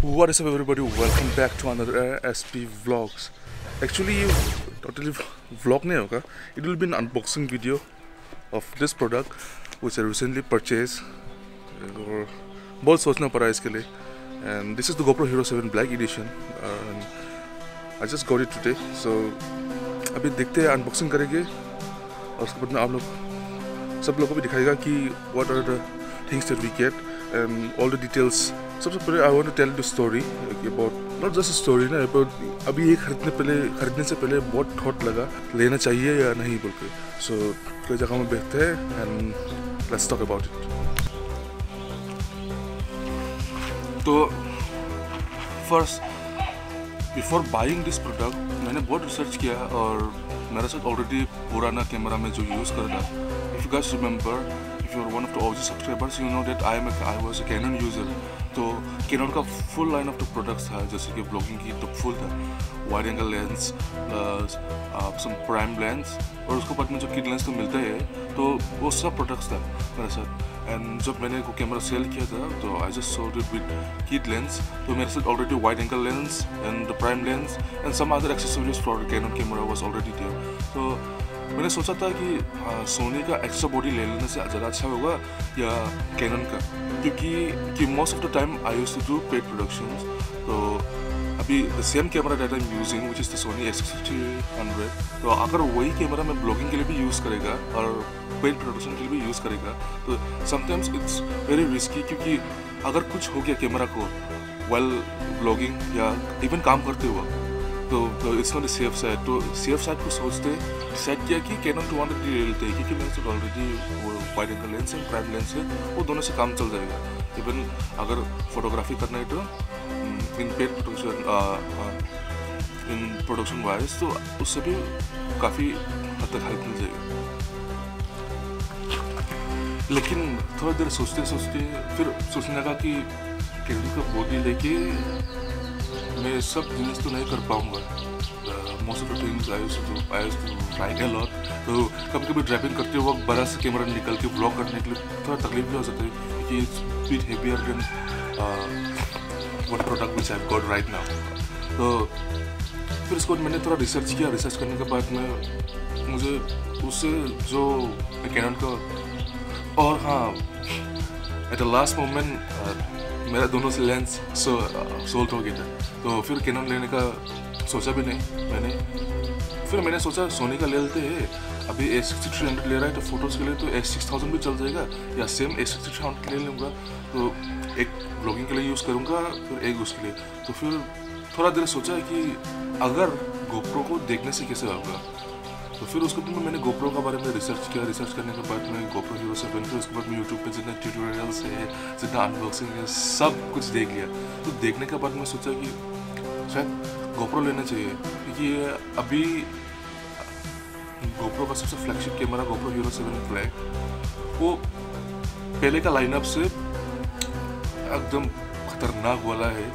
What is up, everybody? Welcome back to another SP Vlogs. Actually, totally vlog nahi hoga. It will be an unboxing video of this product which I recently purchased. और बहुत सोचना पड़ा इसके लिए. And this is the GoPro Hero 7 Black Edition. I just got it today. So अभी देखते हैं, unboxing करेंगे और उसके बाद में आप लोग सब लोगों को भी दिखाएगा कि what are the things that we get and all the details. सबसे पहले I want to tell the story about not just a story ना, about अभी ये खरीदने से पहले बहुत थॉट लगा लेना चाहिए या नहीं बोल के. So कोई जगह में बैठते हैं and let's talk about it. तो first before buying this product मैंने बहुत रिसर्च किया और मेरे साथ ऑलरेडी पुराना कैमरा में जो यूज़ कर रहा. If you guys remember, if you are one of the OG subscribers, you know that I was a Canon user. तो Canon का full line of the products था, जैसे कि ब्लॉगिंग की तो फुल था, wide angle lens plus some prime lens और उसके बाद में जो किट लेंस तो मिलता है, तो वो सब प्रोडक्ट्स था मेरे साथ. एंड जब मैंने वो कैमरा सेल किया था तो I just sold it with kit lens. तो मेरे साथ already wide angle lens and the prime lens and some other accessories for Canon camera was already there. तो मैंने सोचा था कि सोनी का एक्स्ट्रा बॉडी ले लेने से ज़्यादा अच्छा होगा या Canon का, क्योंकि most of the time I used to do paid productions. तो अभी the same camera that I am using which is the Sony A6300, तो अगर वही कैमरा मैं ब्लॉगिंग के लिए भी यूज़ करेगा और पेड प्रोडक्शन के लिए भी यूज़ करेगा तो समटाइम्स इट्स वेरी रिस्की, क्योंकि अगर कुछ हो गया कैमरा को वेल ब्लॉगिंग या इवन काम करते हुआ तो इट्स नॉट सेफ साइड. तो सेफ साइड को सोचते डिसाइड किया कि Canon 200 ले लेते हैं, क्योंकि मेरे साथ ऑलरेडी वो wide angle lens and prime lens है, वो दोनों से काम चल जाएगा. इवन अगर फोटोग्राफी करना है तो in paid production in production wise तो उससे भी काफ़ी हद तक हेल्प मिल जाएगा. लेकिन थोड़ा देर सोचते सोचते फिर सोचने लगा कि Canon का बॉडी लेके मैं सब जिनिस तो नहीं कर पाऊँगा. Most of the things I used to try a lot. तो कभी कभी ड्राइविंग करते वक्त बड़ा सा कैमरा निकल के ब्लॉग करने के लिए थोड़ा तकलीफ भी हो सकती है, क्योंकि it's bit heavier than one product which I have got right now. तो फिर इसको मैंने थोड़ा रिसर्च किया. रिसर्च करने के बाद में मुझे उससे जो Canon का और हाँ एट द लास्ट मोमेंट मेरा दोनों से लेंस सोल्ड हो गया था. तो फिर Canon लेने का सोचा भी नहीं मैंने. फिर मैंने सोचा सोनी का ले लेते हैं. अभी A6300 ले रहा है तो फोटोज़ के लिए तो A6000 भी चल जाएगा, या सेम A6300 के लिए लूँगा तो एक ब्लॉगिंग के लिए यूज़ करूँगा फिर एक उसके लिए. तो फिर थोड़ा देर सोचा कि अगर GoPro को देखने से कैसे होगा. तो फिर उसके बाद मैंने GoPro के बारे में रिसर्च किया. रिसर्च करने के बाद में GoPro Hero 7 फिर उसके बाद में यूट्यूब पे जितना ट्यूटोरियल्स है, जितना अनबॉक्सिंग है, सब कुछ देख लिया. तो देखने के बाद मैं सोचा कि शायद GoPro लेना चाहिए, क्योंकि अभी GoPro का सबसे flagship camera GoPro Hero 7 Black वो पहले का लाइनअप से एकदम खतरनाक वाला है,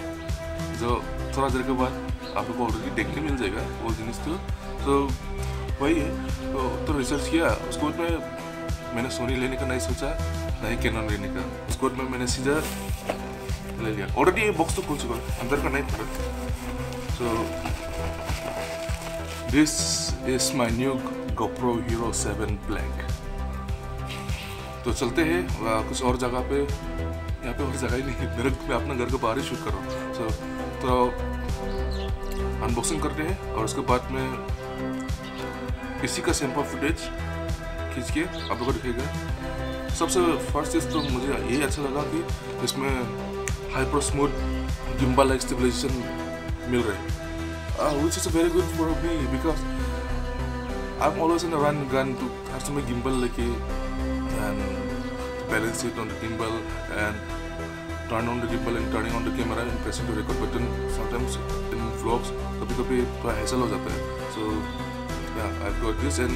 जो थोड़ा देर के बाद आप लोग को ऑलरेडी देखने मिल जाएगा वो जिनिस. तो वही है. तो रिसर्च किया. उसके बाद में मैंने सोनी लेने का नहीं सोचा, नहीं Canon लेने का. उसके बाद में मैंने सीधा ले लिया. ऑलरेडी ये बॉक्स तो खुल चुका है, अंदर का नहीं था. So this is my new GoPro Hero 7 Black. तो चलते हैं कुछ और जगह पे. यहाँ पे और जगह ही नहीं, मैं अपना घर के बाहर ही शूट कर रहा हूँ. तो अनबॉक्सिंग करते हैं और उसके बाद में इसी का सैंपल फुटेज खींच के आप लोगों को दिखेगा. सबसे फर्स्ट चीज़ तो मुझे ये अच्छा लगा कि इसमें hyper smooth gimbal like stabilization मिल रहा है, which is very good for me because I'm always in a run and gun to have some gimbal like and balance it on the gimbal and turn on the gimbal and turning on the camera and pressing the record button. Sometimes in vlogs कभी थोड़ा hassle हो जाता है. So yeah, I've got this. And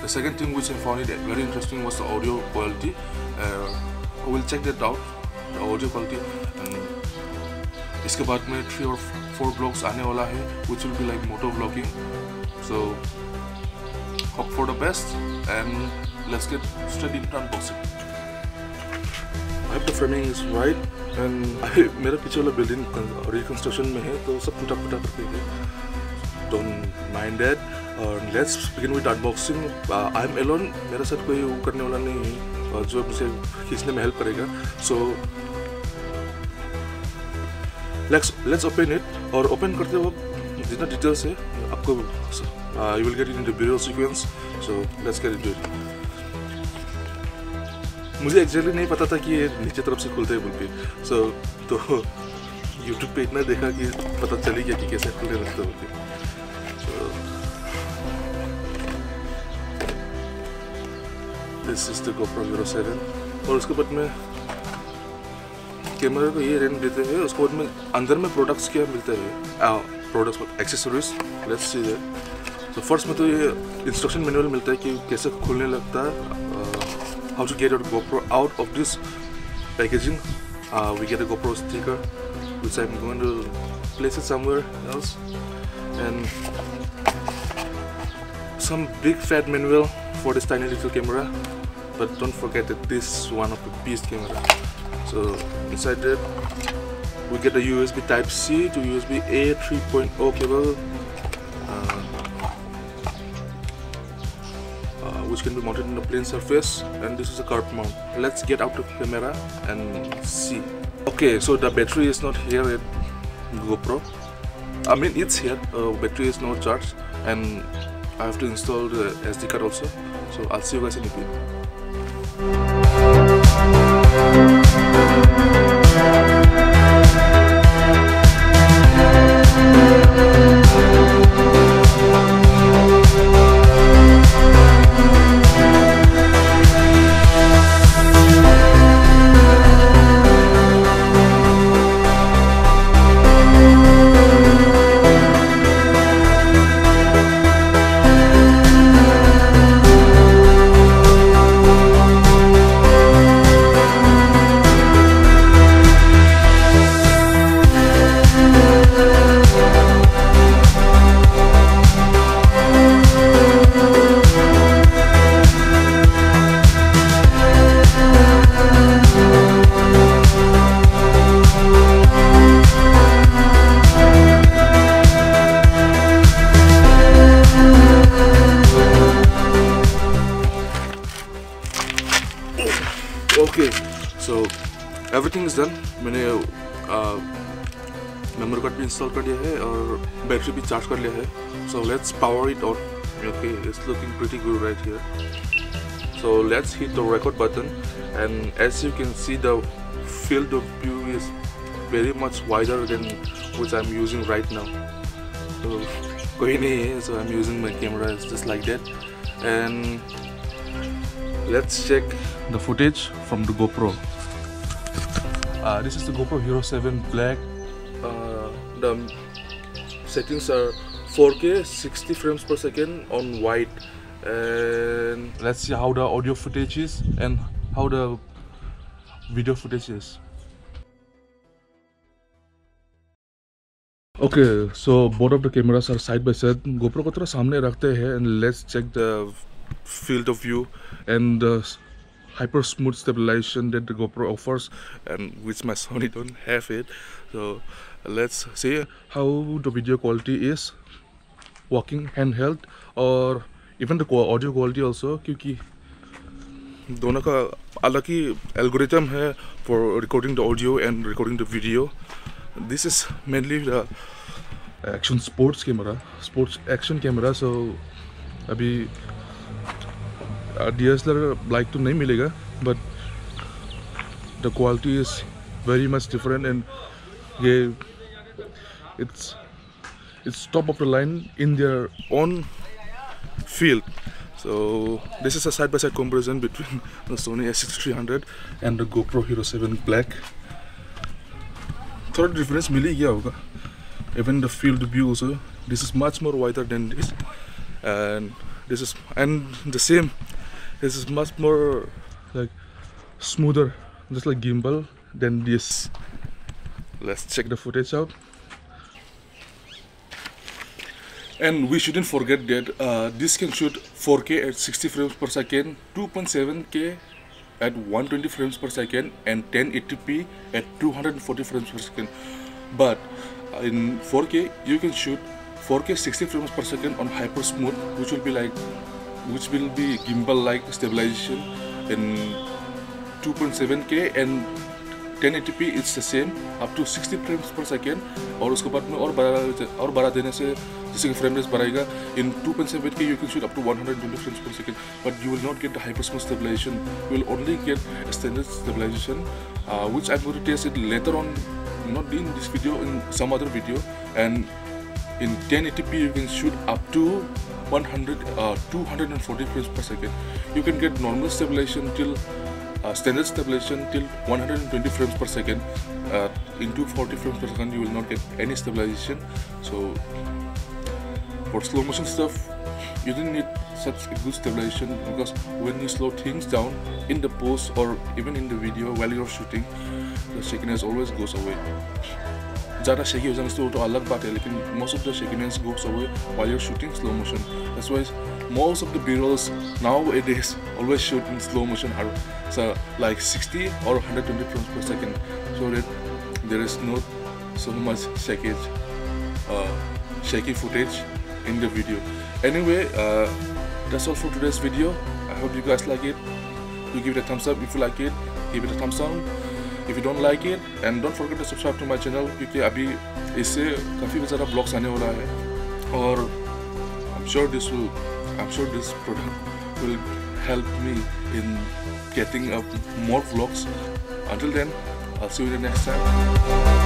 the second thing which I found it very interesting was the audio quality. I will check that out, the audio quality. And इसके बाद में 3 or 4 vlogs आने वाला है which will be like moto vlogging. So hope for the best and let's get straight into unboxing. hope the framing is right. And मेरा पीछे वाला building reconstruction में है तो सब टूटा फूटा करके है. Don't mind that. Let's begin with unboxing. I'm alone. मेरा साथ कोई वो करने वाला नहीं है जो मुझे खींचने में हेल्प करेगा. So let's open it. और open करते वक्त जितना डिटेल्स है आपको you will get it in the video sequence. So let's get into it. मुझे एक्जेक्टली नहीं पता था कि ये नीचे तरफ से खुलते हैं बोल के. So तो YouTube पे इतना देखा कि पता चली गया कि कैसे खुलने लगता है बोल के. So this is the GoPro Hero 7. और उसके बाद में कैमरे को ये रेंट देते हैं. उसके बाद में अंदर में प्रोडक्ट्स क्या मिलते हैं, products accessories. Let's see that. तो फर्स्ट में तो ये इंस्ट्रक्शन मैनुअल मिलता है कि कैसे खुलने लगता है. How to get your GoPro out of this packaging. We get a GoPro sticker, which I'm going to place it somewhere else, and some big fat manual for this tiny little camera. But don't forget that this is one of the beast camera. So inside that we get a USB Type-C to USB-A 3.0 cable, which can be mounted on a plain surface, and this is a curved mount. Let's get out the camera and see. Okay, so the battery is not here at GoPro. I mean it's here, battery is not charged, and I have to install the SD card also. So I'll see you guys in a bit. Okay, so everything is done. मैंने memory card भी install कर लिया है और battery भी charge कर लिया है. So let's power it on. Okay, it's looking pretty good right here. So let's hit the record button, and as you can see, the field of view is very much wider than which I'm using right now. So कोई नहीं है, so I'm using my camera just like that. And let's check the footage from the GoPro. This is the GoPro Hero 7 Black. The settings are 4K 60 frames per second on wide, and let's see how the audio footage is and how the video footage is. Okay, so both of the cameras are side by side. GoPro को थोड़ा सामने रखते हैं, and let's check the field of view and the hyper smooth stabilization that the GoPro offers, and which my Sony don't have it. So let's see how the video quality is working handheld, or even the audio quality also, क्योंकि दोनों का अलग ही algorithm है for recording the audio and recording the video. This is mainly the action sports action camera. So अभी DSLR like तो नहीं मिलेगा, but the quality is very much different, and it's top of the line in their own field. So this is a side-by-side comparison between the Sony a6300 and the GoPro Hero 7 Black. थोड़ा difference मिल ही गया होगा. Even the field of view also, this is much more wider than this, and the same. This is much more like smoother, just like gimbal, than this. Let's check the footage out. And we shouldn't forget that this can shoot 4K at 60 frames per second, 2.7K at 120 frames per second and 1080p at 240 frames per second. But in 4K you can shoot 4K 60 frames per second on hyper smooth, which will be gimbal like stabilization. In 2.7K and 1080p it's the same up to 60 frames per second. और उसके बाद में और बढ़ा देने से जैसे कि फ्रेम रेट बढ़ाएगा. In 2.7K you can shoot up to 120 frames per second, but you will not get the hyper smooth stabilization. You will only get standard stabilization, which I'm going to test it later on, not in this video, in some other video. And in 1080p you can shoot up to 240 frames per second. You can get normal stabilization till standard stabilization till 120 frames per second. In 240 frames per second you will not get any stabilization. So for slow motion stuff you don't need such a good stabilization, because when you slow things down in the pose or even in the video while you're shooting, the shakiness always goes away. ज़्यादा shaky हो जाने तो अलग बात है, लेकिन most of the shakiness goes away while you're shooting slow motion. That's why most of the B-rolls nowadays always shoot in slow motion are like 60 or 120 frames per second, so that there is not so much shaky footage in the video. Anyway, that's all for today's video. I hope you guys like it. You give it a thumbs up if you like it, give it a thumbs down if you don't like it, and don't forget to subscribe to my channel, क्योंकि अभी इससे काफ़ी ज़्यादा vlogs आने वाला है, और I'm sure this product will help me in getting up more vlogs. Until then, I'll see you in the next time.